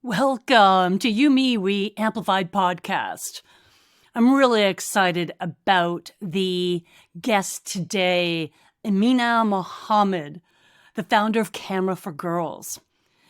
Welcome to YouMeWe Amplified Podcast. I'm really excited about the guest today, Amina Mohamed, the founder of Camera for Girls.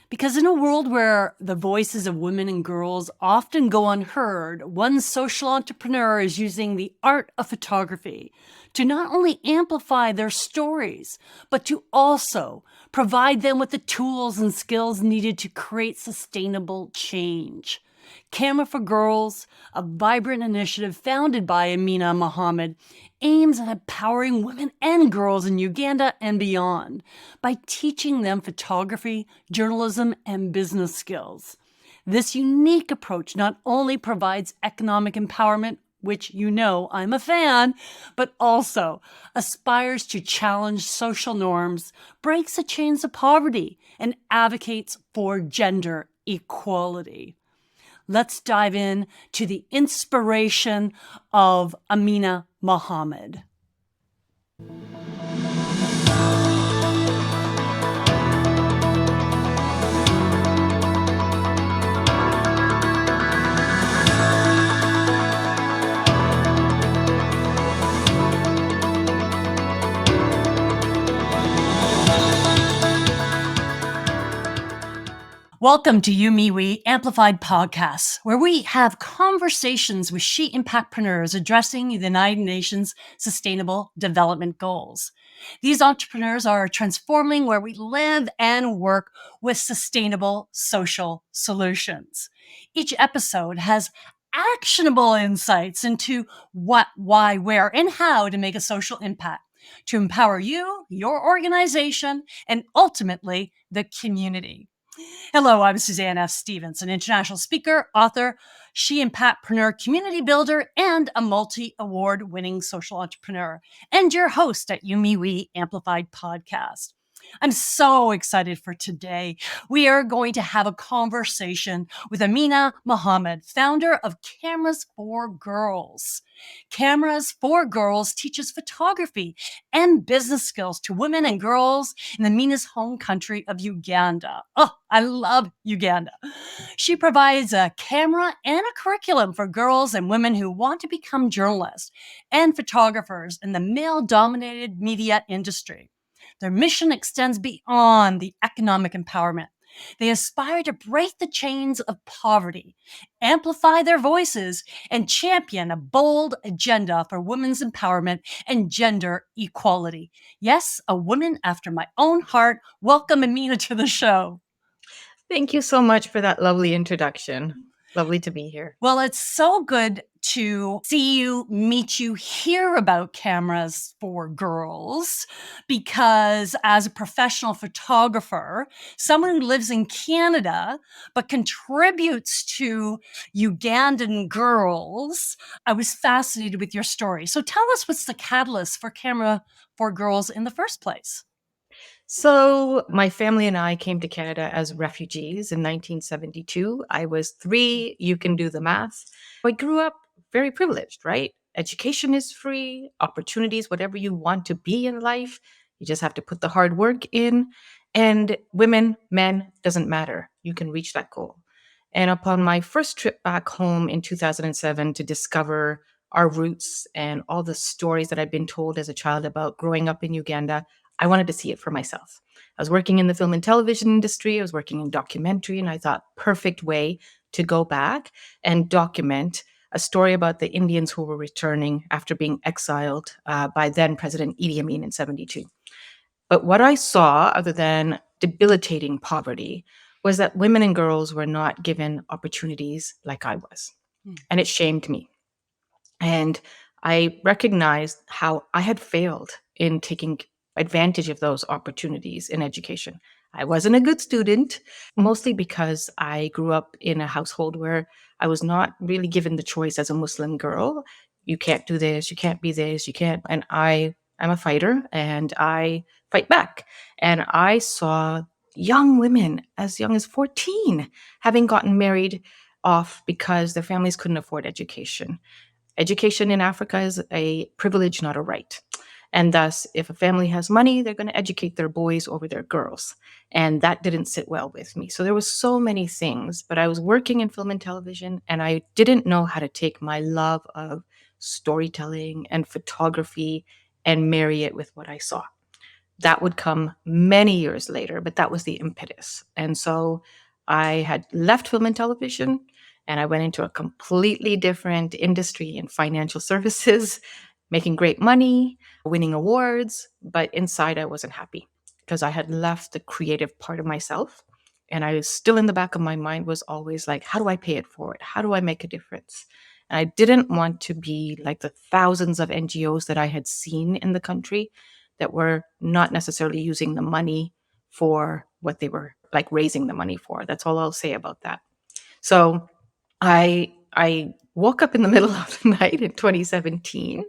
Because in a world where the voices of women and girls often go unheard, one social entrepreneur is using the art of photography to not only amplify their stories, but to also provide them with the tools and skills needed to create sustainable change. Camera for Girls, a vibrant initiative founded by Amina Mohamed, aims at empowering women and girls in Uganda and beyond by teaching them photography, journalism, and business skills. This unique approach not only provides economic empowerment, which you know I'm a fan, but also aspires to challenge social norms, breaks the chains of poverty, and advocates for gender equality. Let's dive in to the inspiration of Amina Mohamed. Welcome to YouMeWe Amplified Podcast, where we have conversations with she impactpreneurs addressing the United Nations Sustainable Development Goals. These entrepreneurs are transforming where we live and work with sustainable social solutions. Each episode has actionable insights into what, why, where, and how to make a social impact to empower you, your organization, and ultimately the community. Hello, I'm Suzanne F. Stevens, an international speaker, author, she impactpreneur, community builder, and a multi-award winning social entrepreneur, and your host at YouMeWe Amplified Podcast. I'm so excited for today. We are going to have a conversation with Amina Mohamed, founder of Cameras for Girls. Cameras for Girls teaches photography and business skills to women and girls in Amina's home country of Uganda. Oh, I love Uganda. She provides a camera and a curriculum for girls and women who want to become journalists and photographers in the male-dominated media industry. Their mission extends beyond the economic empowerment. They aspire to break the chains of poverty, amplify their voices, and champion a bold agenda for women's empowerment and gender equality. Yes, a woman after my own heart. Welcome, Amina, to the show. Thank you so much for that lovely introduction. Lovely to be here. Well, it's so good to see you, meet you, hear about Cameras for Girls, because as a professional photographer, someone who lives in Canada but contributes to Ugandan girls, I was fascinated with your story. So tell us, what's the catalyst for Camera for Girls in the first place? So, my family and I came to Canada as refugees in 1972. I was 3. You can do the math. I grew up very privileged, right? Education is free, opportunities, whatever you want to be in life. You just have to put the hard work in. And women, men, doesn't matter. You can reach that goal. And upon my first trip back home in 2007 to discover our roots and all the stories that I'd been told as a child about growing up in Uganda, I wanted to see it for myself. I was working in the film and television industry. I was working in documentary, and I thought, perfect way to go back and document a story about the Indians who were returning after being exiled by then President Idi Amin in 72. But what I saw, other than debilitating poverty, was that women and girls were not given opportunities like I was. And it shamed me. And I recognized how I had failed in taking advantage of those opportunities in education. I wasn't a good student, mostly because I grew up in a household where I was not really given the choice as a Muslim girl. You can't do this, you can't be this, you can't. And I'm a fighter and I fight back. And I saw young women as young as 14 having gotten married off because their families couldn't afford education. Education in Africa is a privilege, not a right. And thus, if a family has money, they're going to educate their boys over their girls. And that didn't sit well with me. So there was so many things, but I was working in film and television, and I didn't know how to take my love of storytelling and photography and marry it with what I saw. That would come many years later, but that was the impetus. And so I had left film and television, and I went into a completely different industry in financial services, making great money, winning awards, but inside I wasn't happy because I had left the creative part of myself. And I was still in the back of my mind was always like, how do I pay it forward? How do I make a difference? And I didn't want to be like the thousands of NGOs that I had seen in the country that were not necessarily using the money for what they were like raising the money for. That's all I'll say about that. So I woke up in the middle of the night in 2017,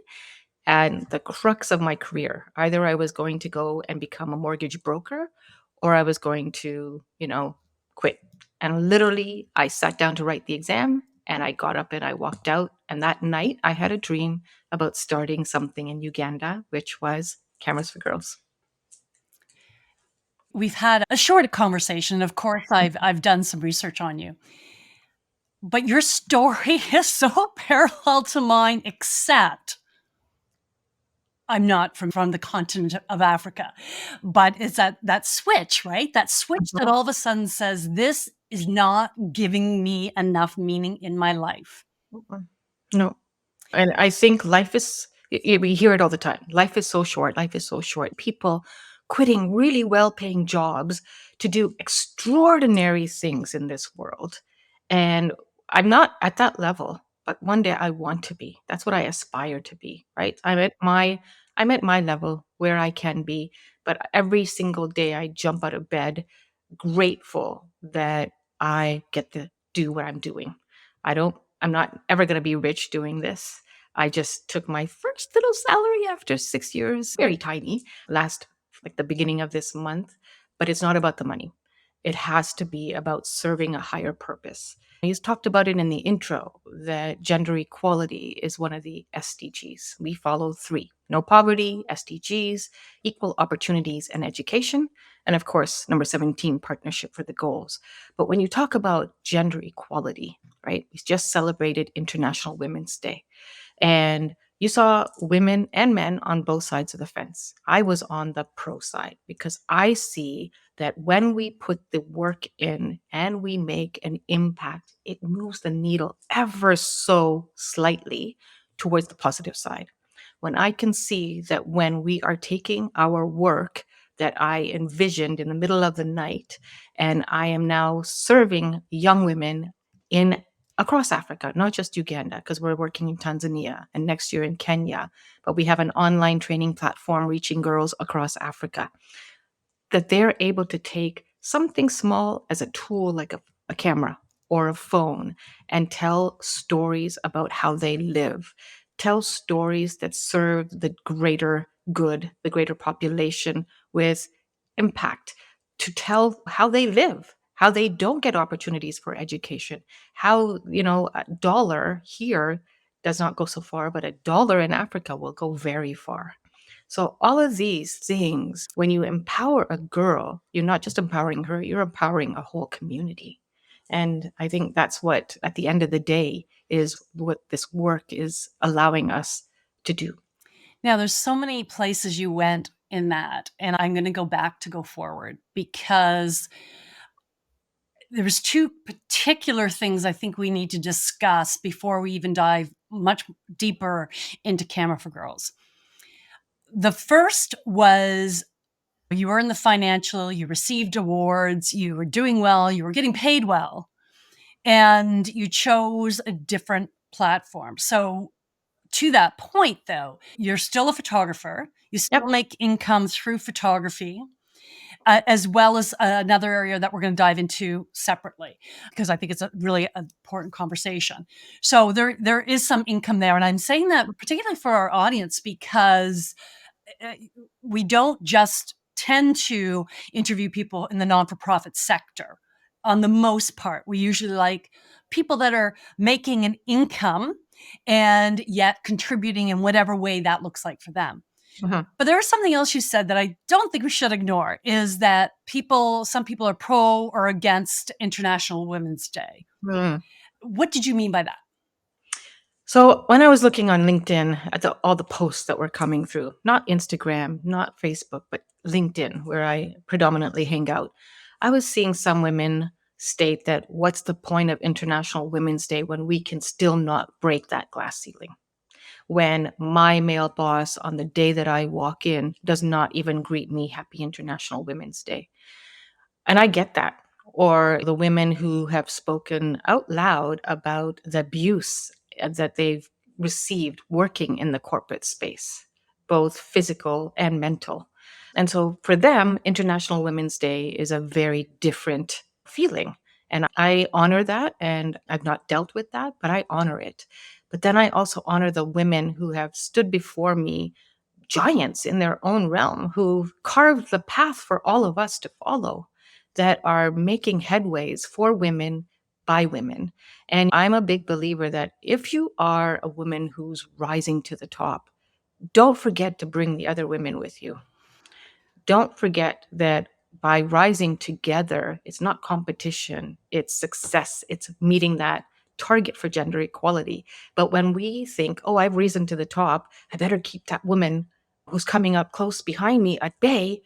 and the crux of my career, either I was going to go and become a mortgage broker or I was going to, quit. And literally I sat down to write the exam and I got up and I walked out, and that night I had a dream about starting something in Uganda, which was Cameras for Girls. We've had a short conversation. Of course, I've done some research on you. But your story is so parallel to mine, except I'm not from the continent of Africa. But it's that switch, right? That switch that all of a sudden says, this is not giving me enough meaning in my life. No. And I think life is, we hear it all the time. Life is so short. Life is so short. People quitting really well paying jobs to do extraordinary things in this world. And I'm not at that level, but one day I want to be. That's what I aspire to be, right? I'm at my level where I can be, but every single day I jump out of bed grateful that I get to do what I'm doing. I'm not ever going to be rich doing this. I just took my first little salary after 6 years, very tiny, last like the beginning of this month, but it's not about the money. It has to be about serving a higher purpose. He's talked about it in the intro that gender equality is one of the SDGs. We follow three: no poverty, SDGs, equal opportunities and education, and of course, number 17, partnership for the goals. But when you talk about gender equality, right, we just celebrated International Women's Day. And you saw women and men on both sides of the fence. I was on the pro side because I see that when we put the work in and we make an impact, it moves the needle ever so slightly towards the positive side. When I can see that when we are taking our work that I envisioned in the middle of the night, and I am now serving young women in across Africa, not just Uganda, because we're working in Tanzania and next year in Kenya, but we have an online training platform reaching girls across Africa, that they're able to take something small as a tool like a camera or a phone and tell stories about how they live, tell stories that serve the greater good, the greater population with impact, to tell how they live, how they don't get opportunities for education, how, a dollar here does not go so far, but a dollar in Africa will go very far. So, all of these things, when you empower a girl, you're not just empowering her, you're empowering a whole community. And I think that's what, at the end of the day, is what this work is allowing us to do. Now, there's so many places you went in that, and I'm going to go back to go forward because there's two particular things I think we need to discuss before we even dive much deeper into Camera for Girls. The first was you were in the financial, you received awards, you were doing well, you were getting paid well, and you chose a different platform. So to that point, though, you're still a photographer. You still Yep. make income through photography, as well as another area that we're going to dive into separately, because I think it's a really important conversation. So there is some income there. And I'm saying that particularly for our audience because we don't just tend to interview people in the non-for-profit sector. On the most part, we usually like people that are making an income and yet contributing in whatever way that looks like for them. Mhm. But there is something else you said that I don't think we should ignore, is that some people are pro or against International Women's Day. Mm. What did you mean by that? So when I was looking on LinkedIn at all the posts that were coming through, not Instagram, not Facebook, but LinkedIn, where I predominantly hang out, I was seeing some women state that what's the point of International Women's Day when we can still not break that glass ceiling? When my male boss on the day that I walk in does not even greet me Happy International Women's Day. And I get that. Or the women who have spoken out loud about the abuse that they've received working in the corporate space, both physical and mental. And so for them, International Women's Day is a very different feeling. And I honor that. And I've not dealt with that, but I honor it. But then I also honor the women who have stood before me, giants in their own realm, who carved the path for all of us to follow, that are making headways for women by women. And I'm a big believer that if you are a woman who's rising to the top, don't forget to bring the other women with you. Don't forget that by rising together, it's not competition, it's success, it's meeting that target for gender equality. But when we think, oh, I've risen to the top, I better keep that woman who's coming up close behind me at bay,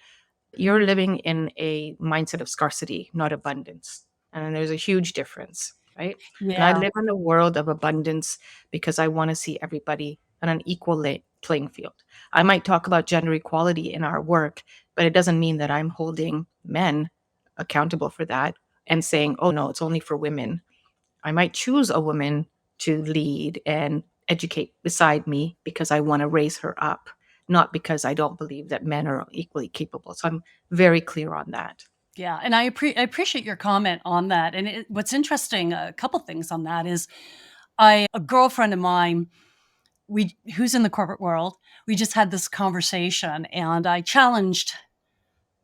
you're living in a mindset of scarcity, not abundance. And there's a huge difference, right? And I Yeah. live in a world of abundance because I want to see everybody on an equal playing field. I might talk about gender equality in our work, but it doesn't mean that I'm holding men accountable for that and saying, oh, no, it's only for women. I might choose a woman to lead and educate beside me because I want to raise her up, not because I don't believe that men are equally capable. So I'm very clear on that. Yeah, and I appreciate your comment on that. And what's interesting, a couple things on that is, a girlfriend of mine, who's in the corporate world, we just had this conversation, and I challenged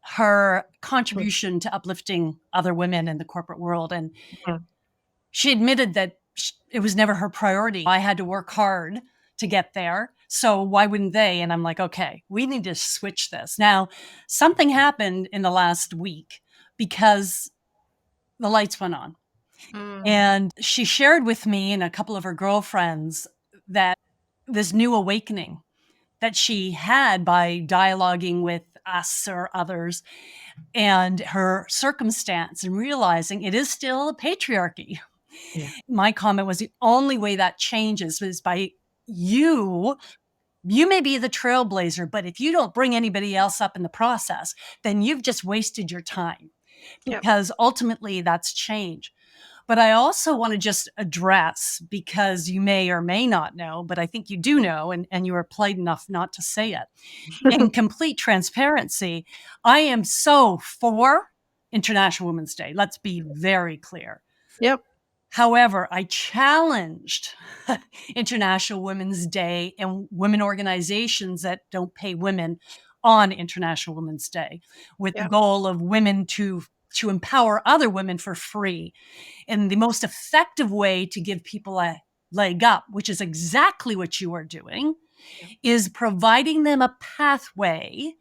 her contribution to uplifting other women in the corporate world, and Mhm. she admitted that it was never her priority. I had to work hard to get there. So why wouldn't they? And I'm like, okay, we need to switch this. Now, something happened in the last week because the lights went on. Mm. And she shared with me and a couple of her girlfriends that this new awakening that she had by dialoguing with us or others and her circumstance and realizing it is still a patriarchy. Yeah. My comment was the only way that changes is by you. You may be the trailblazer, but if you don't bring anybody else up in the process, then you've just wasted your time, Yep. because ultimately that's change. But I also want to just address, because you may or may not know, but I think you do know, and you are polite enough not to say it. In complete transparency, I am so for International Women's Day. Let's be very clear. Yep. However, I challenged International Women's Day and women organizations that don't pay women on International Women's Day, with the Yep. goal of women to empower other women for free. And the most effective way to give people a leg up, which is exactly what you are doing, Yep. is providing them a pathway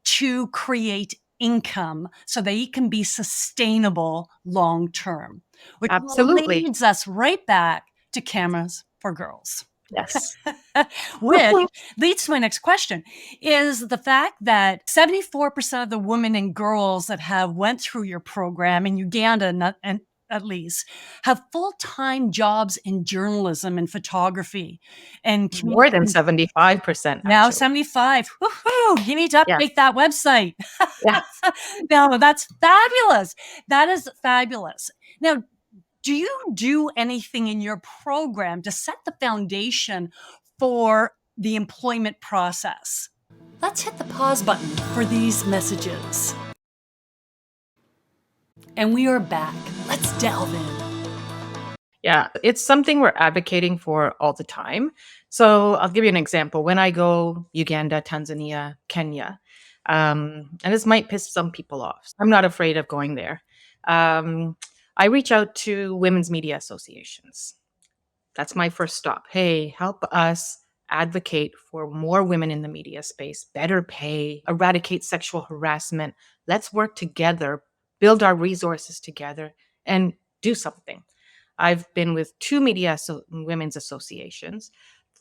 to create income so they can be sustainable long term, which Absolutely. leads us right back to cameras for girls. Yes. Which leads to my next question, is the fact that 74% of the women and girls that have went through your program in Uganda, and at least, have full-time jobs in journalism and photography and More than communication. 75%, Now actually. 75. Woohoo! You need to Yeah. update that website. Yeah. No, that's fabulous. That is fabulous. Now, do you do anything in your program to set the foundation for the employment process? Let's hit the pause button for these messages. And we are back. Let's delve in. Yeah, it's something we're advocating for all the time. So I'll give you an example. When I go Uganda, Tanzania, Kenya, and this might piss some people off. I'm not afraid of going there. Um, I reach out to women's media associations. That's my first stop. Hey, help us advocate for more women in the media space, better pay, eradicate sexual harassment. Let's work together, build our resources together, and do something. I've been with two women's associations.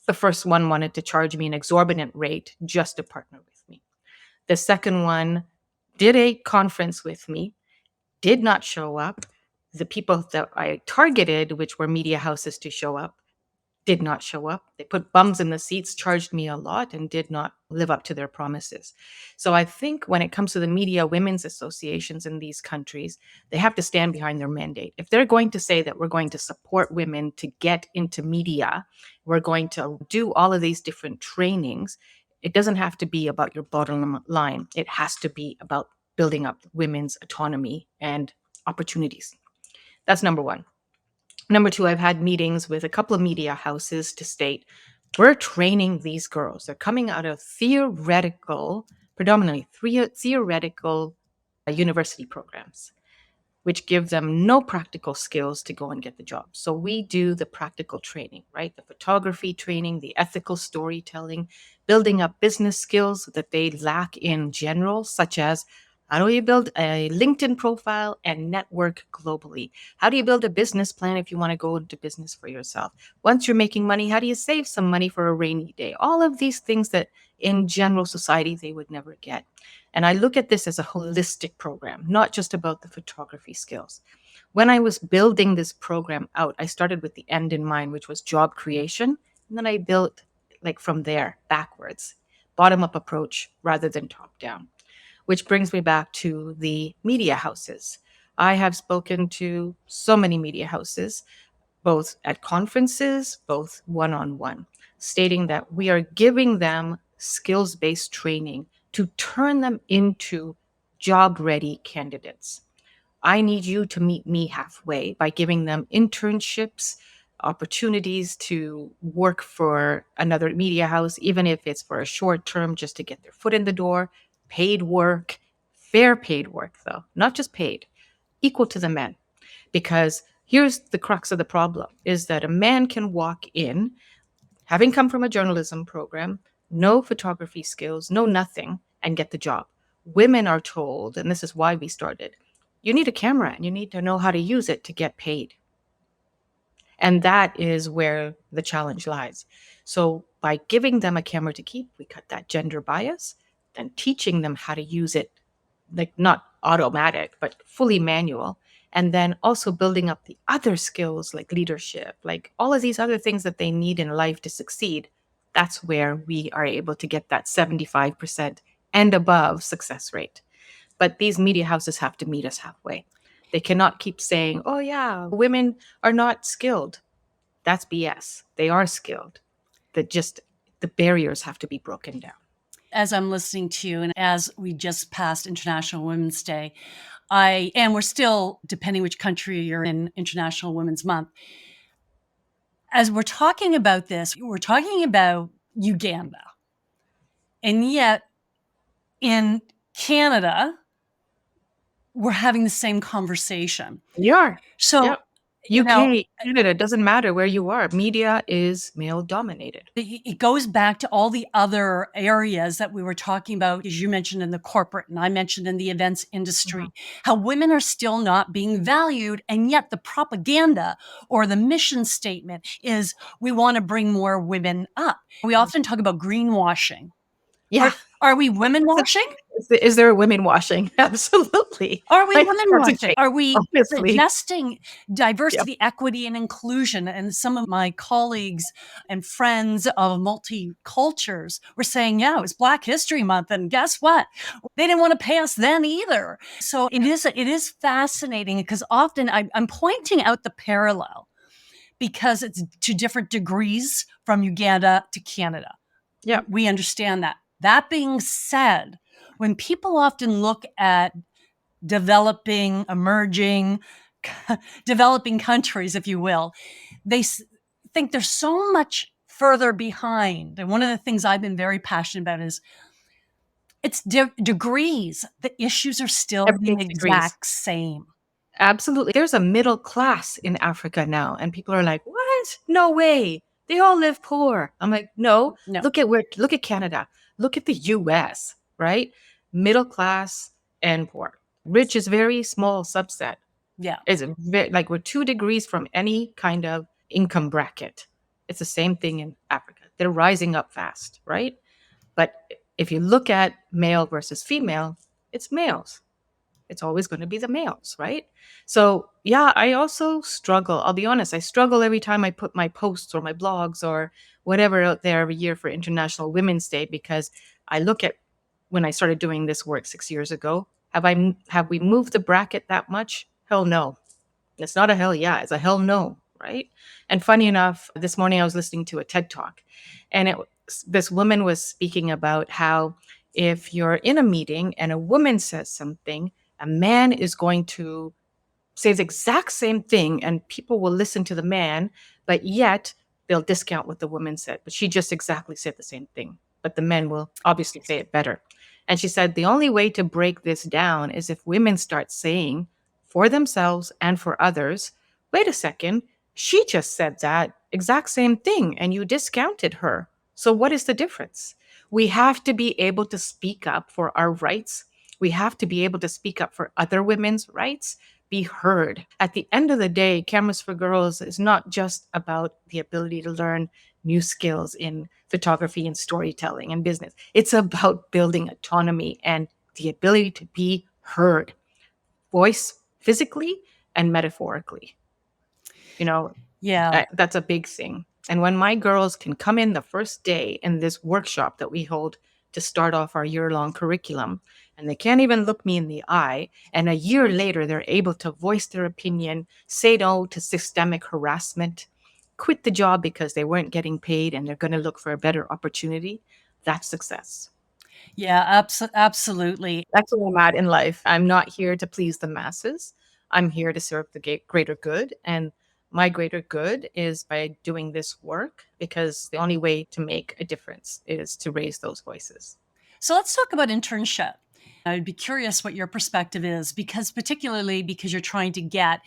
The first one wanted to charge me an exorbitant rate just to partner with me. The second one did a conference with me, did not show up. The people that I targeted, which were media houses to show up, did not show up. They put bums in the seats, charged me a lot, and did not live up to their promises. So I think when it comes to the media women's associations in these countries, they have to stand behind their mandate. If they're going to say that we're going to support women to get into media, we're going to do all of these different trainings, it doesn't have to be about your bottom line. It has to be about building up women's autonomy and opportunities. That's number one. Number two, I've had meetings with a couple of media houses to state we're training these girls. They're coming out of predominantly theoretical university programs, which give them no practical skills to go and get the job. So we do the practical training, right? The photography training, the ethical storytelling, building up business skills that they lack in general, such as how do you build a LinkedIn profile and network globally? How do you build a business plan if you want to go into business for yourself? Once you're making money, how do you save some money for a rainy day? All of these things that in general society they would never get. And I look at this as a holistic program, not just about the photography skills. When I was building this program out, I started with the end in mind, which was job creation. And then I built like from there backwards, bottom up approach rather than top down, which brings me back to the media houses. I have spoken to so many media houses, both at conferences, both one-on-one, stating that we are giving them skills-based training to turn them into job-ready candidates. I need you to meet me halfway by giving them internships, opportunities to work for another media house, even if it's for a short term, just to get their foot in the door, paid work, fair paid work, though, not just paid, equal to the men. Because here's the crux of the problem is that a man can walk in, having come from a journalism program, no photography skills, no nothing, and get the job. Women are told, and this is why we started, you need a camera and you need to know how to use it to get paid. And that is where the challenge lies. So by giving them a camera to keep, we cut that gender bias, then teaching them how to use it, like not automatic, but fully manual. And then also building up the other skills like leadership, like all of these other things that they need in life to succeed. That's where we are able to get that 75% and above success rate. But these media houses have to meet us halfway. They cannot keep saying, oh, yeah, women are not skilled. That's BS. They are skilled. That just the barriers have to be broken down. As I'm listening to you, and as we just passed International Women's Day, and we're still, depending which country you're in, International Women's Month. As we're talking about this, we're talking about Uganda. And yet in Canada, we're having the same conversation. You are. So, yep. UK, Canada, it doesn't matter where you are. Media is male dominated. It goes back to all the other areas that we were talking about, as you mentioned in the corporate and I mentioned in the events industry, how women are still not being valued. And yet the propaganda or the mission statement is we want to bring more women up. We often talk about greenwashing. Yeah. Are we women washing? Is there a women washing? Absolutely. Are we women washing? Are we honestly suggesting diversity, equity, and inclusion? And some of my colleagues and friends of multi-cultures were saying, yeah, it was Black History Month. And guess what? They didn't want to pay us then either. So it is fascinating because often I'm pointing out the parallel because it's to different degrees from Uganda to Canada. Yeah, we understand that. That being said, when people often look at developing, emerging, developing countries, if you will, they think they're so much further behind. And one of the things I've been very passionate about is it's degrees. The issues are still the exact same. Absolutely. There's a middle class in Africa now, and people are like, what? No way. They all live poor. I'm like, no, No. look at Canada. Look at the US, right? Middle class and poor. Rich is very small subset. Yeah. It's like we're 2 degrees from any kind of income bracket. It's the same thing in Africa. They're rising up fast, right? But if you look at male versus female, it's males. It's always going to be the males, right? So, yeah, I also struggle. I'll be honest, I struggle every time I put my posts or my blogs or whatever out there every year for International Women's Day, because I look at when I started doing this work 6 years ago. Have we moved the bracket that much? Hell no. It's not a hell yeah, it's a hell no, right? And funny enough, this morning I was listening to a TED talk, and this woman was speaking about how if you're in a meeting and a woman says something, a man is going to say the exact same thing and people will listen to the man, but yet they'll discount what the woman said. But she just exactly said the same thing, but the men will obviously say it better. And she said the only way to break this down is if women start saying for themselves and for others, wait a second, she just said that exact same thing and you discounted her. So what is the difference? We have to be able to speak up for our rights. We have to be able to speak up for other women's rights, be heard. At the end of the day, Cameras for Girls is not just about the ability to learn new skills in photography and storytelling and business. It's about building autonomy and the ability to be heard, voice physically and metaphorically. You know, Yeah. that's a big thing. And when my girls can come in the first day in this workshop that we hold to start off our year-long curriculum, and they can't even look me in the eye, and a year later they're able to voice their opinion, say no to systemic harassment, quit the job because they weren't getting paid and they're going to look for a better opportunity, that's success. Yeah, absolutely. That's where I'm at in life. I'm not here to please the masses. I'm here to serve the greater good. And my greater good is by doing this work because the only way to make a difference is to raise those voices. So let's talk about internship. I'd be curious what your perspective is, because particularly because you're trying to get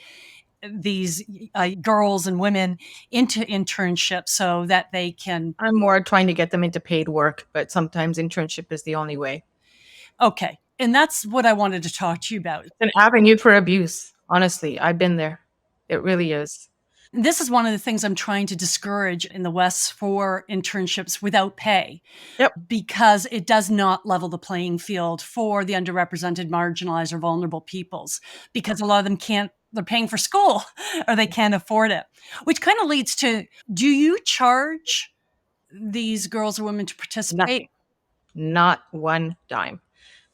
these girls and women into internships so that they can. I'm more trying to get them into paid work, but sometimes internship is the only way. Okay. And that's what I wanted to talk to you about. It's an avenue for abuse. Honestly, I've been there. It really is. This is one of the things I'm trying to discourage in the West for internships without pay. Yep. Because it does not level the playing field for the underrepresented, marginalized, or vulnerable peoples, because a lot of them can't, they're paying for school or they can't afford it, which kind of leads to, do you charge these girls or women to participate? Nothing. Not one dime.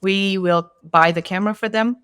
We will buy the camera for them.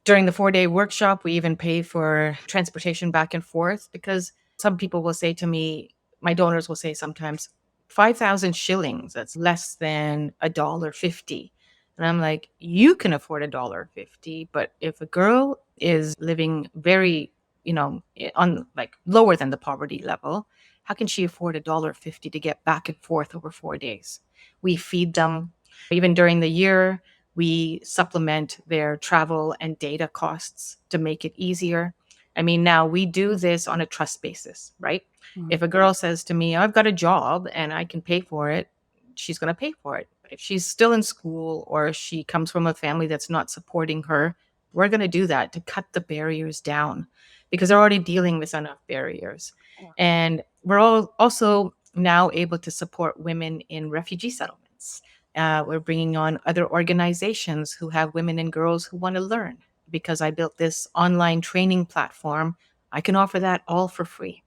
During the 4-day workshop, we even pay for transportation back and forth because some people will say to me, my donors will say sometimes, 5,000 shillings, that's less than $1.50. And I'm like, you can afford $1.50, but if a girl is living very, on like lower than the poverty level, how can she afford $1.50 to get back and forth over 4 days? We feed them. Even during the year, we supplement their travel and data costs to make it easier. I mean, now we do this on a trust basis, right? Mhm. If a girl says to me, I've got a job and I can pay for it, she's going to pay for it. But if she's still in school or she comes from a family that's not supporting her, we're going to do that to cut the barriers down because they're already dealing with enough barriers. And we're all also now able to support women in refugee settlements. We're bringing on other organizations who have women and girls who want to learn. Because I built this online training platform, I can offer that all for free.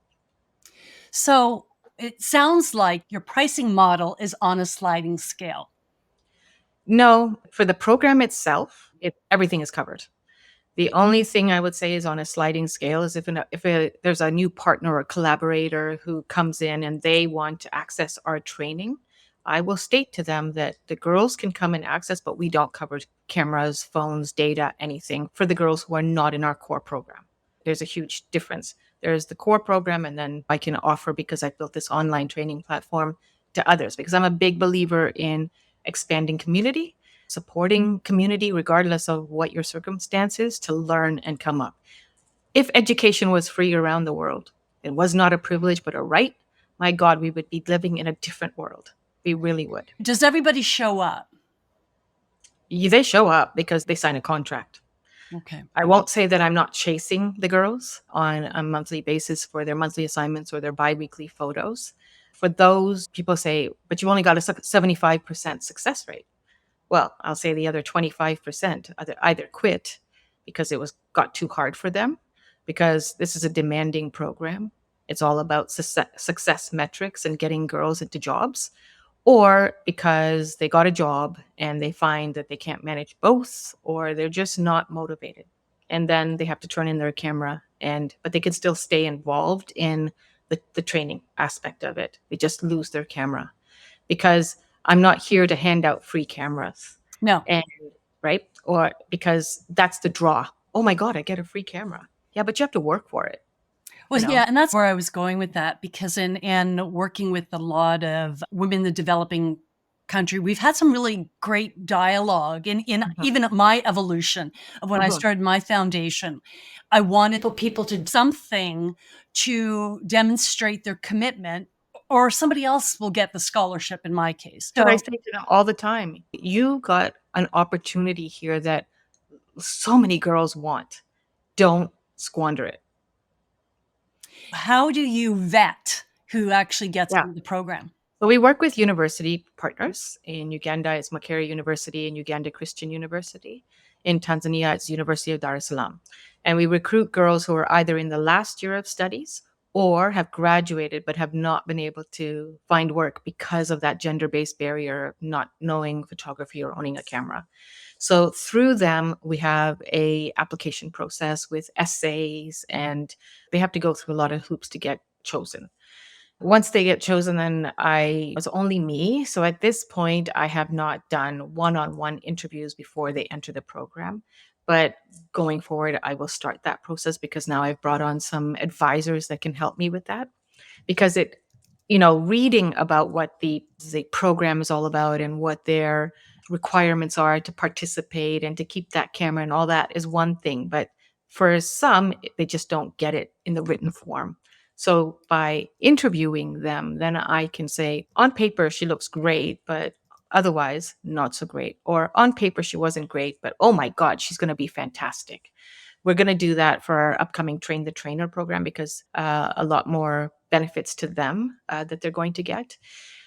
So it sounds like your pricing model is on a sliding scale. No, for the program itself, everything is covered. The only thing I would say is on a sliding scale is if there's a new partner or collaborator who comes in and they want to access our training, I will state to them that the girls can come and access, but we don't cover cameras, phones, data, anything for the girls who are not in our core program. There's a huge difference. There's the core program, and then I can offer, because I built this online training platform, to others, because I'm a big believer in expanding community, supporting community regardless of what your circumstances, to learn and come up. If education was free around the world, it was not a privilege but a right, my God, we would be living in a different world. We really would. Does everybody show up? They show up because they sign a contract. Okay. I won't say that I'm not chasing the girls on a monthly basis for their monthly assignments or their biweekly photos. For those, people say, but you only got a 75% success rate. Well, I'll say the other 25% either quit because it was got too hard for them, because this is a demanding program. It's all about success metrics and getting girls into jobs, or because they got a job and they find that they can't manage both, or they're just not motivated. And then they have to turn in their camera, but they can still stay involved in the training aspect of it. They just lose their camera, because I'm not here to hand out free cameras. No. And right? Or because that's the draw. Oh my God, I get a free camera. Yeah, but you have to work for it. Well, You know? yeah, and that's where I was going with that, because in working with a lot of women in the developing country, we've had some really great dialogue in even my evolution of when I started my foundation. I wanted people to do something to demonstrate their commitment, or somebody else will get the scholarship in my case. But I say to them all the time, you got an opportunity here that so many girls want. Don't squander it. How do you vet who actually gets Yeah. into the program? So we work with university partners. In Uganda, it's Makerere University and Uganda Christian University. In Tanzania, it's University of Dar es Salaam. And we recruit girls who are either in the last year of studies or have graduated but have not been able to find work because of that gender-based barrier of not knowing photography or owning a camera. So through them, we have a application process with essays, and they have to go through a lot of hoops to get chosen. Once they get chosen, then it's only me. So at this point, I have not done one-on-one interviews before they enter the program. But going forward, I will start that process, because now I've brought on some advisors that can help me with that. Because reading about what the program is all about and what their requirements are to participate and to keep that camera and all that is one thing. But for some, they just don't get it in the written form. So by interviewing them, then I can say, on paper, she looks great, but otherwise not so great. Or on paper, she wasn't great, but oh my God, she's going to be fantastic. We're going to do that for our upcoming Train the Trainer program, because a lot more benefits to them that they're going to get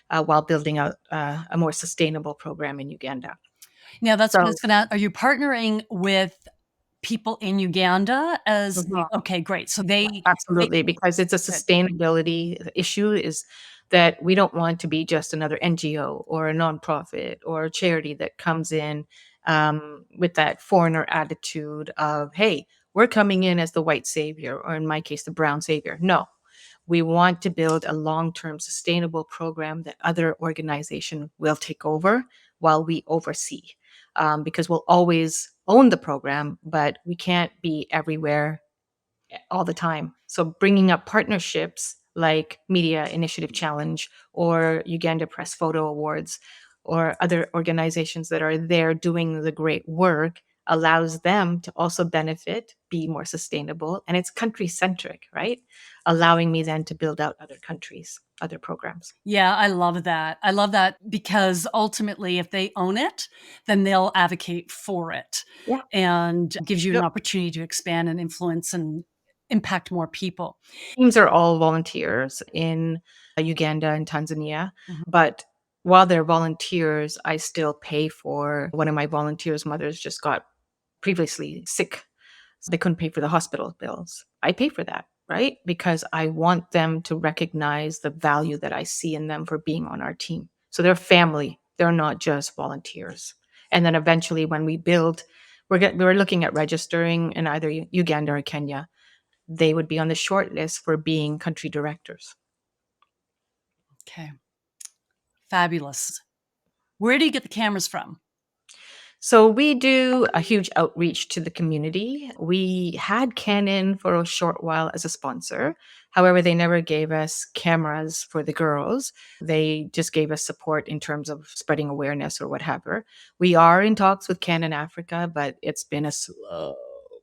while building out a more sustainable program in Uganda. Now, that's what I was going to. Are you partnering with people in Uganda as okay, great. So Absolutely, because it's a sustainability issue, is that we don't want to be just another NGO or a nonprofit or a charity that comes in with that foreigner attitude of, hey, we're coming in as the white savior, or in my case, the brown savior. No, we want to build a long-term sustainable program that other organizations will take over while we oversee. Because we'll always own the program, but we can't be everywhere all the time. So bringing up partnerships like Media Initiative Challenge or Uganda Press Photo Awards or other organizations that are there doing the great work allows them to also benefit, be more sustainable, and it's country centric, right? Allowing me then to build out other countries, other programs. Yeah, I love that. I love that, because ultimately, if they own it, then they'll advocate for it. Yeah. And gives you an Yep. opportunity to expand and influence and impact more people. Teams are all volunteers in Uganda and Tanzania, but while they're volunteers, I still pay for one of my volunteers' mothers just got previously sick. So they couldn't pay for the hospital bills. I pay for that, right? Because I want them to recognize the value that I see in them for being on our team. So they're family. They're not just volunteers. And then eventually when we build, we're looking at registering in either Uganda or Kenya. They would be on the short list for being country directors. Okay. Fabulous. Where do you get the cameras from? So we do a huge outreach to the community. We had Canon for a short while as a sponsor. However, they never gave us cameras for the girls. They just gave us support in terms of spreading awareness or whatever. We are in talks with Canon Africa, but it's been a slow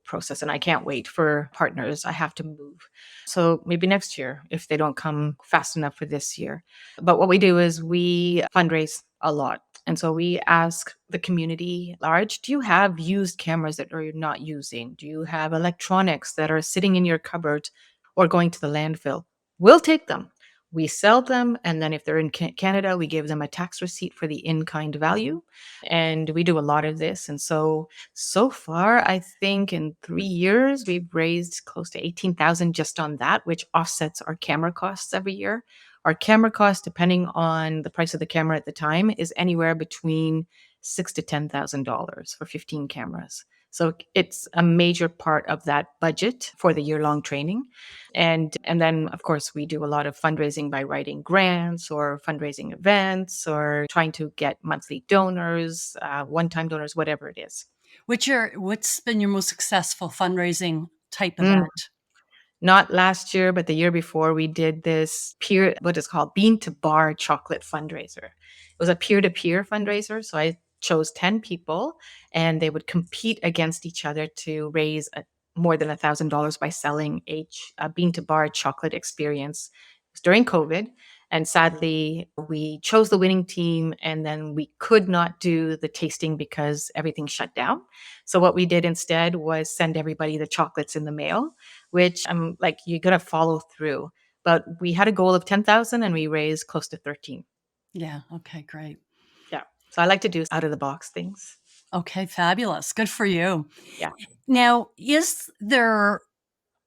process, and I can't wait for partners. I have to move. So maybe next year if they don't come fast enough for this year. But what we do is we fundraise a lot. And so we ask the community large, do you have used cameras that are not using? Do you have electronics that are sitting in your cupboard or going to the landfill? We'll take them. We sell them. And then if they're in Canada, we give them a tax receipt for the in kind value. And we do a lot of this. And so far, I think in 3 years, we've raised close to 18,000 just on that, which offsets our camera costs every year. Our camera cost, depending on the price of the camera at the time, is anywhere between $6,000 to $10,000 for 15 cameras. So it's a major part of that budget for the year-long training. And then of course we do a lot of fundraising by writing grants or fundraising events or trying to get monthly donors, one-time donors, whatever it is. What's been your most successful fundraising type Mm. event? Not last year, but the year before, we did this what is called bean to bar chocolate fundraiser. It was a peer to peer fundraiser. So I chose 10 people and they would compete against each other to raise more than $1,000 by selling a bean to bar chocolate experience. It was during COVID. And sadly, we chose the winning team and then we could not do the tasting because everything shut down. So what we did instead was send everybody the chocolates in the mail, which I'm like, you got to follow through. But we had a goal of 10,000 and we raised close to 13. Yeah. Okay, great. Yeah. So I like to do out of the box things. Okay, fabulous. Good for you. Yeah. Now, is there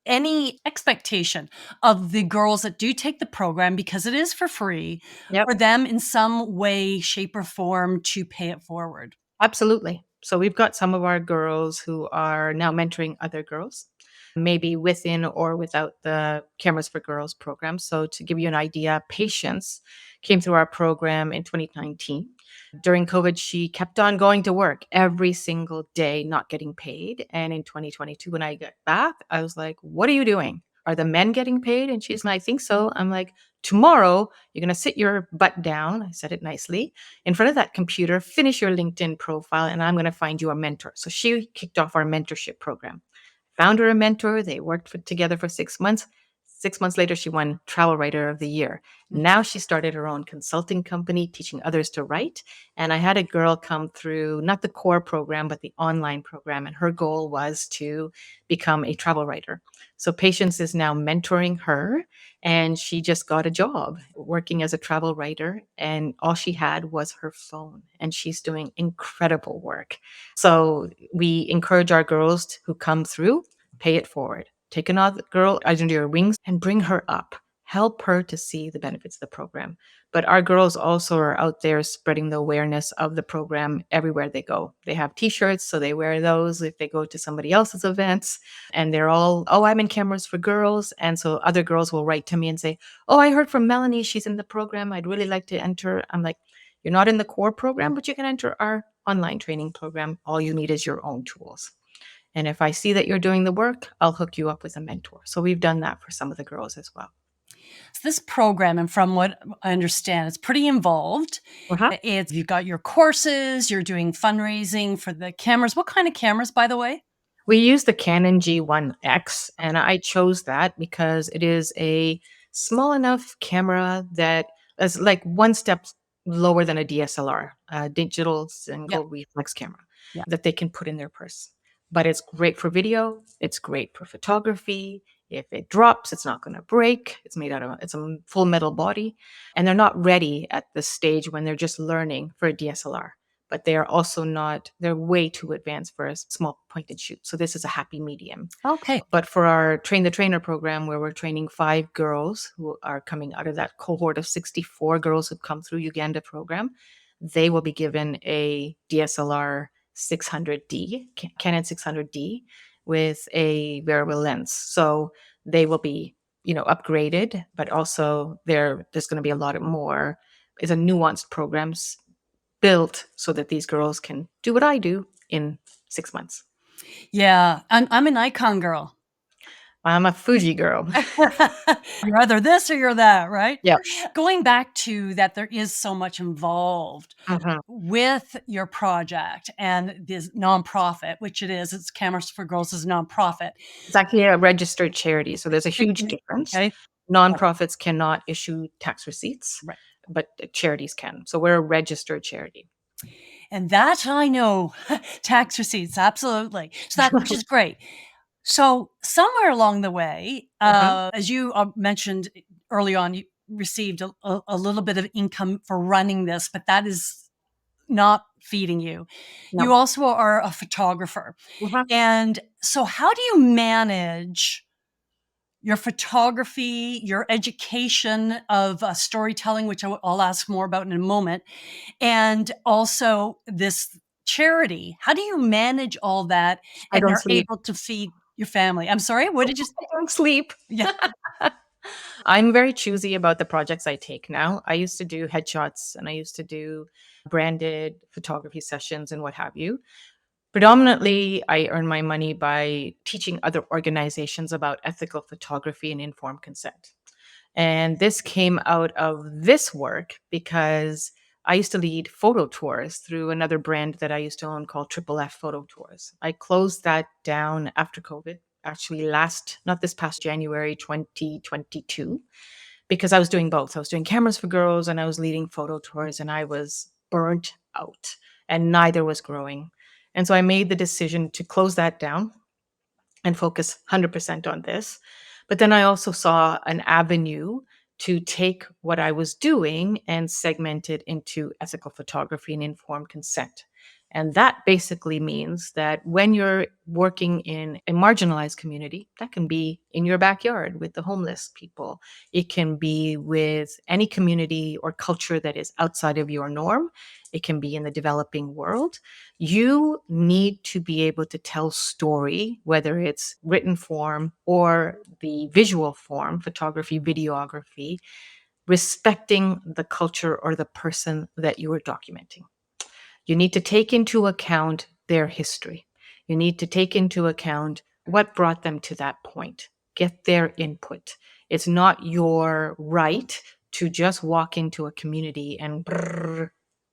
any expectation of the girls that do take the program, because it is for free, Yep. for them in some way, shape, or form to pay it forward? Absolutely. So we've got some of our girls who are now mentoring other girls, maybe within or without the Cameras for Girls program. So to give you an idea, Patience came through our program in 2019. During COVID, she kept on going to work every single day, not getting paid. And in 2022, when I got back, I was like, what are you doing? Are the men getting paid? And she's like, I think so. I'm like, tomorrow, you're going to sit your butt down. I said it nicely in front of that computer, finish your LinkedIn profile, and I'm going to find you a mentor. So she kicked off our mentorship program. Found her a mentor. They worked together for 6 months. 6 months later, she won Travel Writer of the Year. Now she started her own consulting company, teaching others to write. And I had a girl come through, not the core program, but the online program. And her goal was to become a travel writer. So Patience is now mentoring her. And she just got a job working as a travel writer. And all she had was her phone. And she's doing incredible work. So we encourage our girls who come through, pay it forward. Take another girl under your wings and bring her up. Help her to see the benefits of the program. But our girls also are out there spreading the awareness of the program everywhere they go. They have t-shirts, so they wear those if they go to somebody else's events. And they're all, oh, I'm in Cameras for Girls. And so other girls will write to me and say, oh, I heard from Melanie. She's in the program. I'd really like to enter. I'm like, you're not in the core program, but you can enter our online training program. All you need is your own tools. And if I see that you're doing the work, I'll hook you up with a mentor. So we've done that for some of the girls as well. So this program, and from what I understand, it's pretty involved. Uh-huh. You've got your courses, you're doing fundraising for the cameras. What kind of cameras, by the way? We use the Canon G1X, and I chose that because it is a small enough camera that is like one step lower than a DSLR, digital Yeah. single reflex camera Yeah. that they can put in their purse. But it's great for video. It's great for photography. If it drops, it's not going to break. It's a full metal body. And they're not ready at this stage when they're just learning for a DSLR. But they are also not, they're way too advanced for a small point and shoot. So this is a happy medium. Okay. But for our Train the Trainer program, where we're training 5 girls who are coming out of that cohort of 64 girls who've come through Uganda program, they will be given a DSLR 600D, Canon 600D, with a variable lens. So they will be, upgraded, but also there's going to be a lot more. It's a nuanced programs built so that these girls can do what I do in 6 months. Yeah. I'm an icon girl. I'm a Fuji girl. You're either this or you're that, right? Yeah. Going back to that, there is so much involved Mhm. with your project and this nonprofit, which it is. It's Cameras for Girls is a nonprofit. It's actually a registered charity, so there's a huge difference. Okay. Nonprofits cannot issue tax receipts, Right. but charities can. So we're a registered charity. And that I know, tax receipts, absolutely. So that, which is great. So somewhere along the way, Mhm. as you mentioned early on, you received a little bit of income for running this, but that is not feeding you. You No. also are a photographer. Mhm. And so how do you manage your photography, your education of storytelling, which I'll ask more about in a moment, and also this charity? How do you manage all that I and don't are sleep. able to feed your family? I'm sorry, what did you I don't sleep. Yeah. I'm very choosy about the projects I take now. I used to do headshots and I used to do branded photography sessions and what have you. Predominantly, I earn my money by teaching other organizations about ethical photography and informed consent. And this came out of this work because I used to lead photo tours through another brand that I used to own called Triple F Photo Tours. I closed that down after COVID, actually not this past January 2022, because I was doing both. I was doing cameras for girls and I was leading photo tours and I was burnt out and neither was growing. And so I made the decision to close that down and focus 100% on this. But then I also saw an avenue to take what I was doing and segment it into ethical photography and informed consent. And that basically means that when you're working in a marginalized community, that can be in your backyard with the homeless people, it can be with any community or culture that is outside of your norm, it can be in the developing world. You need to be able to tell story, whether it's written form or the visual form, photography, videography, respecting the culture or the person that you are documenting. You need to take into account their history. You need to take into account what brought them to that point. Get their input. It's not your right to just walk into a community and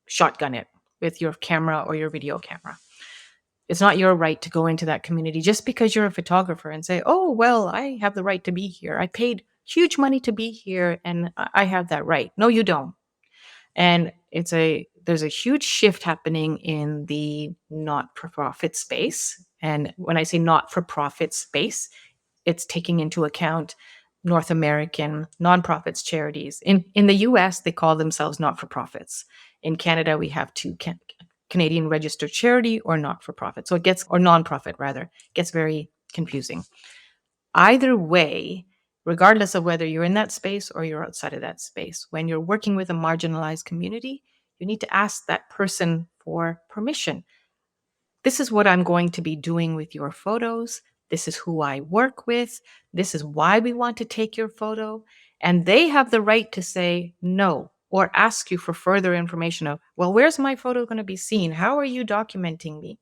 shotgun it with your camera or your video camera. It's not your right to go into that community just because you're a photographer and say, "Oh, well, I have the right to be here. I paid huge money to be here and I have that right." No, you don't. And there's a huge shift happening in the not-for-profit space. And when I say not-for-profit space, it's taking into account North American nonprofits, charities. In the US, they call themselves not-for-profits. In Canada, we have two Canadian registered charity or not-for-profit. So or nonprofit rather, gets very confusing. Either way, regardless of whether you're in that space or you're outside of that space, when you're working with a marginalized community, you need to ask that person for permission. This is what I'm going to be doing with your photos. This is who I work with. This is why we want to take your photo. And they have the right to say no or ask you for further information of, well, where's my photo going to be seen? How are you documenting me?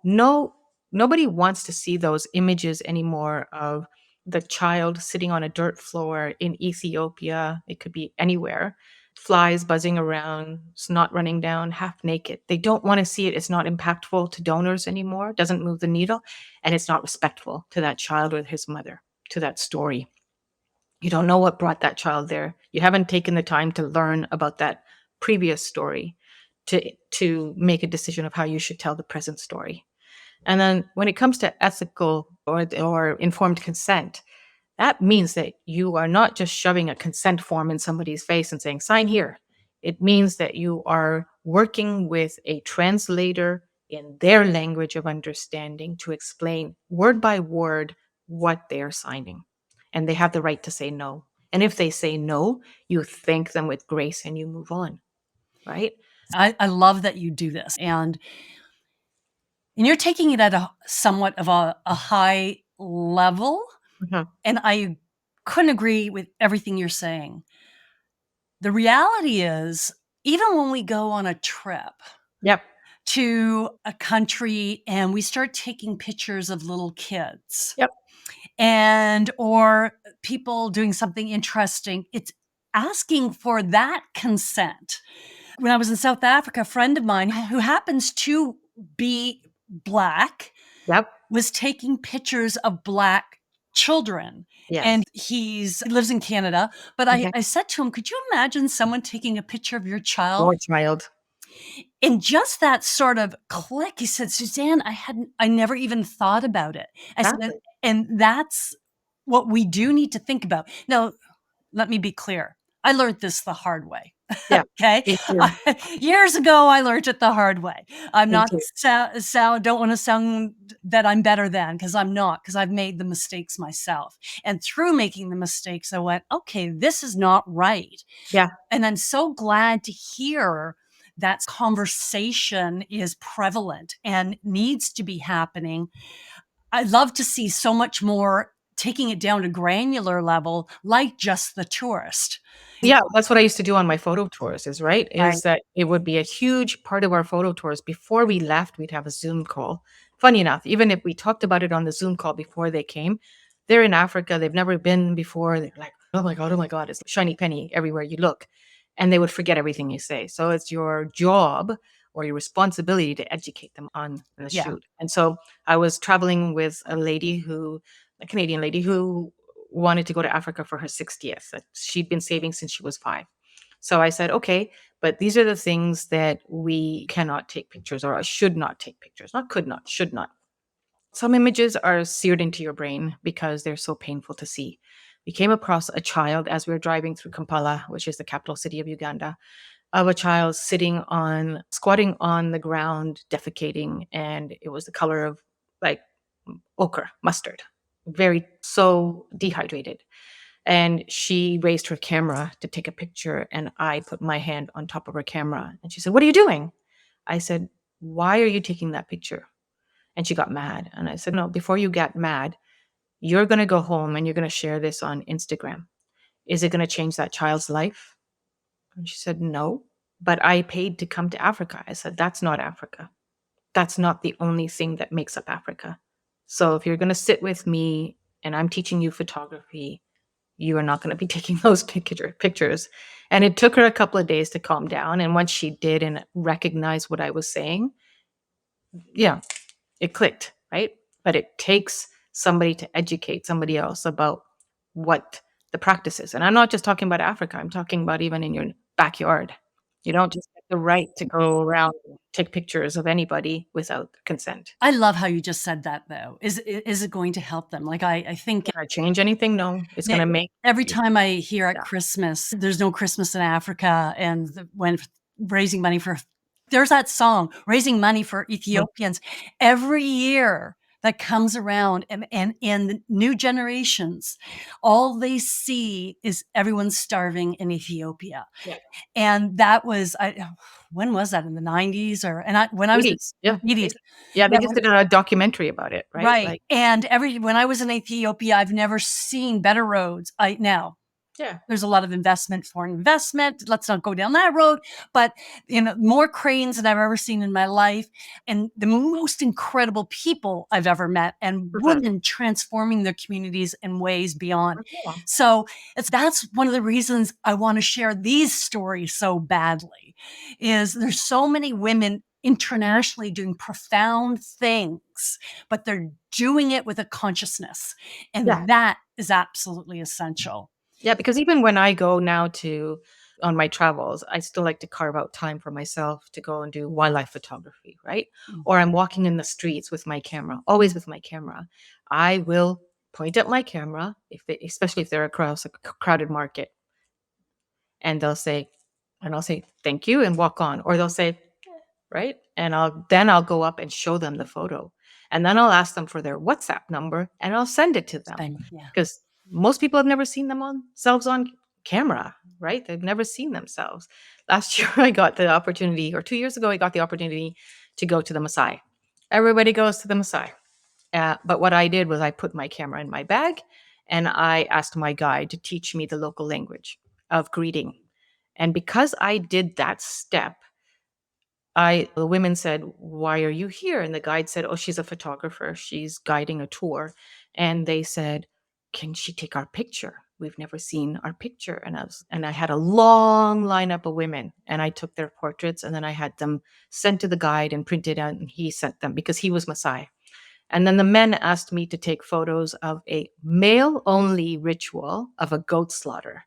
No, nobody wants to see those images anymore of the child sitting on a dirt floor in Ethiopia. It could be anywhere. Flies buzzing around, snot running down, half naked. They don't want to see it. It's not impactful to donors anymore, doesn't move the needle, and it's not respectful to that child or his mother, to that story. You don't know what brought that child there. You haven't taken the time to learn about that previous story to make a decision of how you should tell the present story. And then when it comes to ethical or informed consent, that means that you are not just shoving a consent form in somebody's face and saying, sign here. It means that you are working with a translator in their language of understanding to explain word by word what they are signing. And they have the right to say no. And if they say no, you thank them with grace and you move on, right? I love that you do this. And you're taking it at a somewhat of a high level, Mhm. and I couldn't agree with everything you're saying. The reality is, even when we go on a trip Yep. to a country and we start taking pictures of little kids, Yep. and or people doing something interesting. It's asking for that consent. When I was in South Africa, a friend of mine who happens to be Black Yep. was taking pictures of Black children. Yes. And he lives in Canada. But Okay. I said to him, could you imagine someone taking a picture of your child? Your child. And just that sort of click, he said, Suzanne, I never even thought about it. I said, Exactly. and that's what we do need to think about. Now, let me be clear. I learned this the hard way. Yeah. Okay. Me too. Years ago, I learned it the hard way. I'm Me not too. don't want to sound that I'm better than, because I'm not, because I've made the mistakes myself. And through making the mistakes, I went, okay, this is not right. Yeah. And I'm so glad to hear that conversation is prevalent and needs to be happening. I'd love to see so much more taking it down to granular level, like just the tourist. Yeah, that's what I used to do on my photo tours Right. is that it would be a huge part of our photo tours. Before we left, we'd have a Zoom call. Funny enough, even if we talked about it on the Zoom call before they came, they're in Africa, they've never been before. They're like, oh my God, it's shiny penny everywhere you look. And they would forget everything you say. So it's your job or your responsibility to educate them on the Yeah. shoot. And so I was traveling with a Canadian lady who wanted to go to Africa for her 60th. That she'd been saving since she was 5. So I said, okay, but these are the things that we cannot take pictures or should not take pictures. Not could not, should not. Some images are seared into your brain because they're so painful to see. We came across a child as we were driving through Kampala, which is the capital city of Uganda, of a child squatting on the ground, defecating, and it was the color of like ochre, mustard, very so dehydrated. And she raised her camera to take a picture, and I put my hand on top of her camera. And she said, "What are you doing?" I said, "Why are you taking that picture?" And she got mad. And I said, "No, before you get mad, you're going to go home and you're going to share this on Instagram. Is it going to change that child's life?" And she said, "No, but I paid to come to Africa." I said, "That's not Africa. That's not the only thing that makes up Africa. So if you're going to sit with me and I'm teaching you photography, you are not going to be taking those pictures." And it took her a couple of days to calm down. And once she did and recognized what I was saying, yeah, it clicked, right? But it takes somebody to educate somebody else about what the practice is. And I'm not just talking about Africa, I'm talking about even in your backyard. You don't just get the right to go around and take pictures of anybody without consent. I love how you just said that, though. Is it going to help them? Like, I think Can I change anything? No. It's that gonna make every you time I hear at yeah. Christmas, there's no Christmas in Africa, and when raising money for, there's that song, raising money for Mm, Ethiopians. Every year that comes around, and the new generations, all they see is everyone starving in Ethiopia. yeah. And that was, when was that, in the 90s, or, when I was in 80s. Yeah. 80s. 80s. Yeah, they Yeah, just did a documentary about it, right? right. Like And when I was in Ethiopia, I've never seen better roads. Now yeah. there's a lot of investment, foreign investment. Let's not go down that road. But more cranes than I've ever seen in my life, and the most incredible people I've ever met, and Mhm. women transforming their communities in ways beyond. Mhm. So that's one of the reasons I want to share these stories so badly. Is there's so many women internationally doing profound things, but they're doing it with a consciousness, Yeah. and that is absolutely essential. Yeah, because even when I go now to on my travels, I still like to carve out time for myself to go and do wildlife photography, right? Mm. Or I'm walking in the streets with my camera, always with my camera. I will point at my camera, especially if they're across a crowded market, and I'll say thank you and walk on, or they'll say right? And I'll go up and show them the photo. And then I'll ask them for their WhatsApp number and I'll send it to them. Same, yeah. Because most people have never seen themselves on camera, right? They've never seen themselves. Last year I got the opportunity, or 2 years ago, I got the opportunity to go to the Maasai. Everybody goes to the Maasai. But what I did was I put my camera in my bag and I asked my guide to teach me the local language of greeting. And because I did that step, the women said, "Why are you here?" And the guide said, "Oh, she's a photographer. She's guiding a tour." And they said, can she take our picture? We've never seen our picture. And I had a long lineup of women, and I took their portraits, and then I had them sent to the guide and printed out, and he sent them because he was Maasai. And then the men asked me to take photos of a male only ritual of a goat slaughter.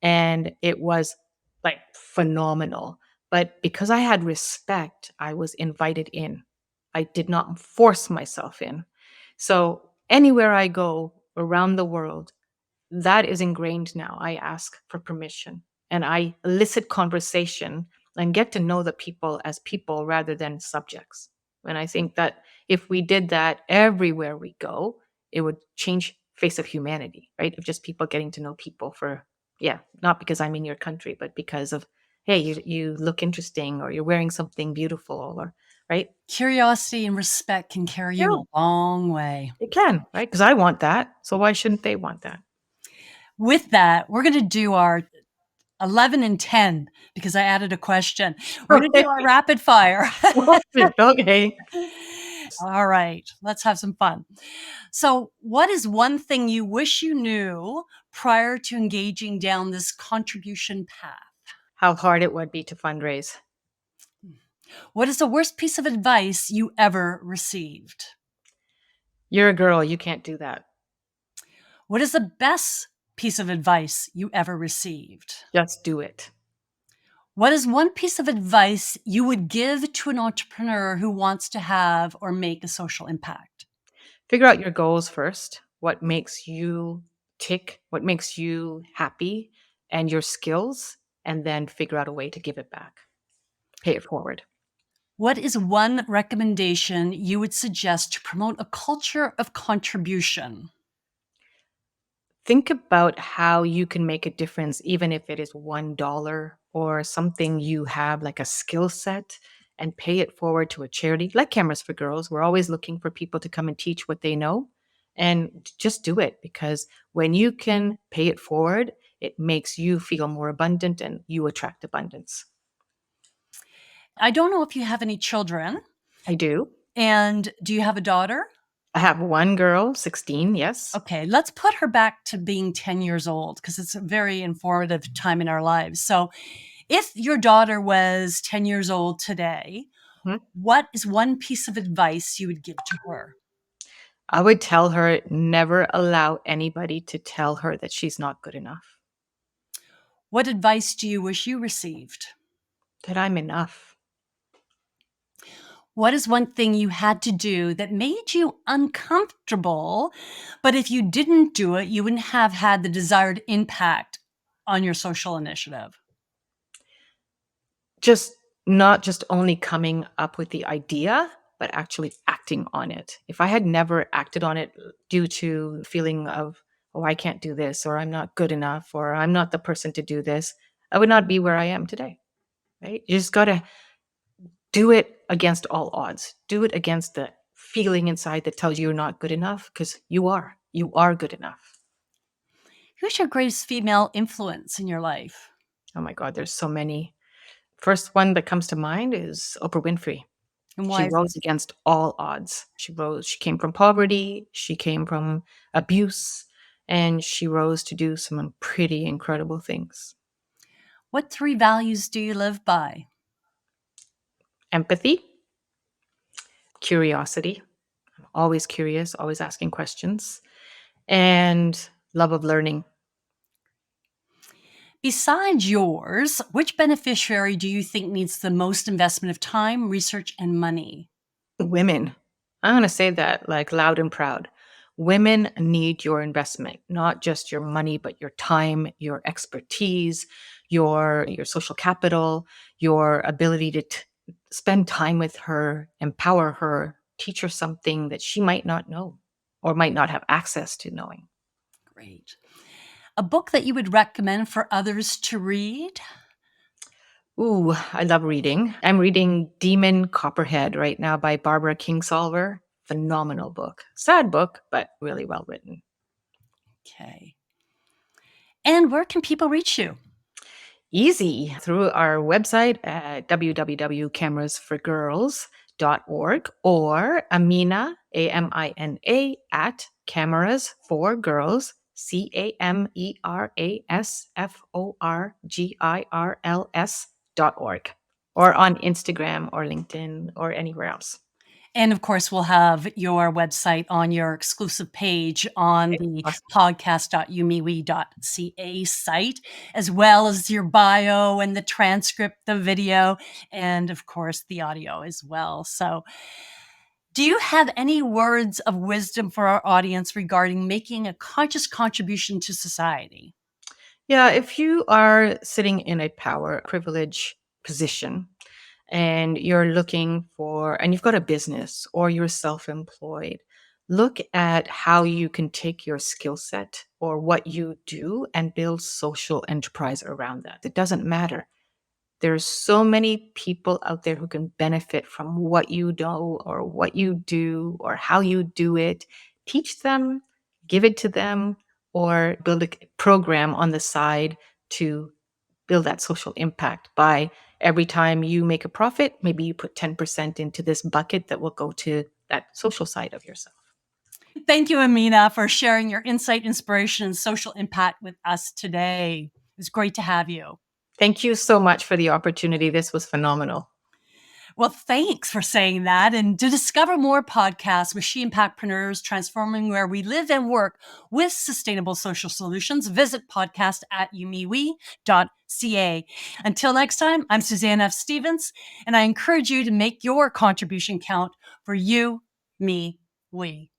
And it was like phenomenal. But because I had respect, I was invited in. I did not force myself in. So anywhere I go around the world, that is ingrained now. I ask for permission and I elicit conversation and get to know the people as people rather than subjects. And I think that if we did that everywhere we go, it would change face of humanity, right? Of just people getting to know people for, yeah, not because I'm in your country, but because of, hey, you look interesting, or you're wearing something beautiful, or right. Curiosity and respect can carry Yeah, you a long way. it can, right? Because I want that. So why shouldn't they want that? With that, we're going to do our 11 and 10 because I added a question. We're going to do our rapid fire. Okay. All right, let's have some fun. So, what is one thing you wish you knew prior to engaging down this contribution path? How hard it would be to fundraise. What is the worst piece of advice you ever received? You're a girl, you can't do that. What is the best piece of advice you ever received? Just do it. What is one piece of advice you would give to an entrepreneur who wants to have or make a social impact? Figure out your goals first. What makes you tick? What makes you happy? And your skills. And then figure out a way to give it back. Pay it forward. What is one recommendation you would suggest to promote a culture of contribution? Think about how you can make a difference, even if it is $1 or something you have, like a skill set, and pay it forward to a charity like Cameras for Girls. We're always looking for people to come and teach what they know, and just do it, because when you can pay it forward, it makes you feel more abundant and you attract abundance. I don't know if you have any children. I do. And do you have a daughter? I have one girl, 16, yes. Okay, let's put her back to being 10 years old because it's a very informative time in our lives. So, if your daughter was 10 years old today, Mhm. what is one piece of advice you would give to her? I would tell her, never allow anybody to tell her that she's not good enough, What advice do you wish you received? that I'm enough. What is one thing you had to do that made you uncomfortable, but if you didn't do it, you wouldn't have had the desired impact on your social initiative? Just not just only coming up with the idea, but actually acting on it. If I had never acted on it due to feeling of, oh, I can't do this, or I'm not good enough, or I'm not the person to do this, I would not be where I am today. Right? You just got to do it against all odds. Do it against the feeling inside that tells you you're not good enough, because you are. You are good enough. Who's your greatest female influence in your life? Oh my God, there's so many. First one that comes to mind is Oprah Winfrey. And She why? rose against all odds. She came from poverty, she came from abuse, and she rose to do some pretty incredible things. What 3 values do you live by? Empathy, curiosity. I'm always curious, always asking questions, and love of learning. Besides yours, which beneficiary do you think needs the most investment of time, research, and money? Women. I'm going to say that like loud and proud. Women need your investment, not just your money, but your time, your expertise, your social capital, your ability to spend time with her, empower her, teach her something that she might not know or might not have access to knowing. Great. A book that you would recommend for others to read? Ooh, I love reading. I'm reading Demon Copperhead right now by Barbara Kingsolver. Phenomenal book. Sad book, but really well written. Okay. And where can people reach you? Easy through our website at www.camerasforgirls.org, or Amina, Amina, at camerasforgirls.org. CAMERASFORGIRLS.org, or on Instagram or LinkedIn or anywhere else. And of course, we'll have your website on your exclusive page on the Awesome. podcast.youmewe.ca site, as well as your bio and the transcript, the video, and of course, the audio as well. So, do you have any words of wisdom for our audience regarding making a conscious contribution to society? Yeah, if you are sitting in a power privilege position and you're looking for, and you've got a business or you're self employed, look at how you can take your skill set or what you do and build social enterprise around that. It doesn't matter. There's so many people out there who can benefit from what you know or what you do or how you do it. Teach them, give it to them, or build a program on the side to build that social impact by every time you make a profit, maybe you put 10% into this bucket that will go to that social side of yourself. Thank you, Amina, for sharing your insight, inspiration, and social impact with us today. It was great to have you. Thank you so much for the opportunity. This was phenomenal. Well, thanks for saying that. And to discover more podcasts with She Impactpreneurs transforming where we live and work with sustainable social solutions, visit podcast@youmewe.ca. Until next time, I'm Suzanne F. Stevens, and I encourage you to make your contribution count for you, me, we.